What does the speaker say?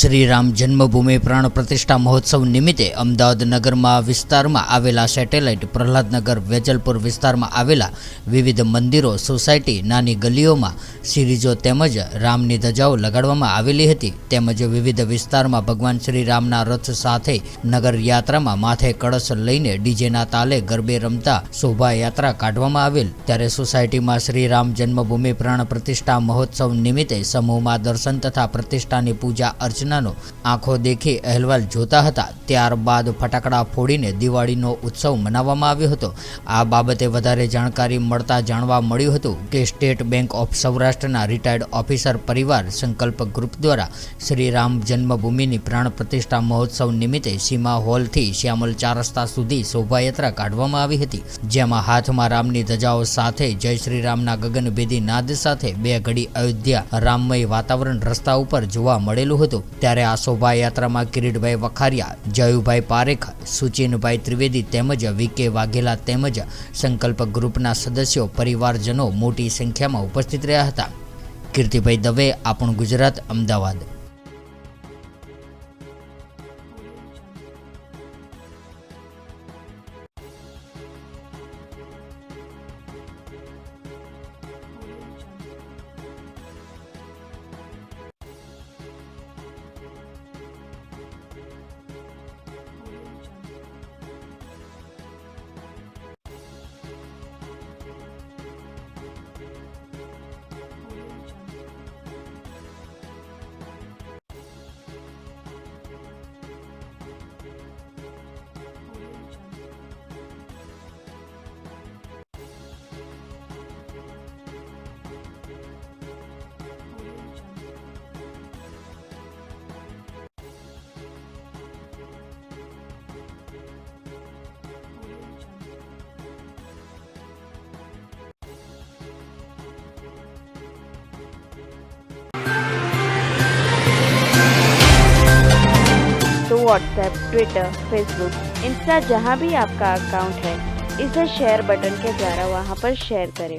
श्री राम जन्मभूमि प्राण प्रतिष्ठा महोत्सव निमित्ते अमदावाद नगर में विस्तार में आवेला सेटेलाइट प्रहलादनगर वेजलपुर विस्तार में आवेला विविध मंदिरों सोसायटी नानी गलीओं में सीरीजों तेमज रामनी धजाओ लगाडवामां आवेली हती। तेमज विविध विस्तार में भगवान श्री रामना रथ साथे नगर यात्रा में माथे कळश लईने डीजेना ताले गरबे रमता शोभा यात्रा काढवामां आवेल। त्यारे सोसायटी में श्री राम जन्मभूमि प्राण प्रतिष्ठा महोत्सव निमित्ते समूह में दर्शन तथा प्रतिष्ठानी पूजा अर्चनानो आँखों देखी अहेवाल जोता हता। त्यारबाद फटाकड़ा फोड़ीने दिवाळीनो उत्सव मनाववामां आव्यो हतो। आ बाबते वधारे जाणकारी मळता जाणवा मळ्युं हतुं के स्टेट बैंक ऑफ सौराष्ट्रना रिटायर्ड ऑफिसर परिवार संकल्प ग्रुप द्वारा श्री राम जन्मभूमिनी प्राण प्रतिष्ठा महोत्सव निमित्ते सीमा हॉल थी श्यामल 4 रस्ता सुधी शोभायात्रा काढवामां आवी हती, जेमां हाथमां रामनी धजाओ साथे जय श्री रामना गगनभेदी नाद साथे बे घड़ी अयोध्या राममय वातावरण रस्ता उपर जोवा मळेलुं हतुं। त्यारे आ शोभायात्रामां किरीटभाई वखारिया, जयुभाई पारेख, सुचिनभाई त्रिवेदी तेमज वीके वाघेला तेमज संकल्प ग्रुपना सदस्यों परिवारजनों मोटी संख्यामां उपस्थित रह्या हता। कीर्तिभाई दवे, આપણું ગુજરાત, અમદાવાદ। तो व्हाट्सएप, ट्विटर, फेसबुक, इंस्टा जहाँ भी आपका अकाउंट है, इसे शेयर बटन के द्वारा वहाँ पर शेयर करें।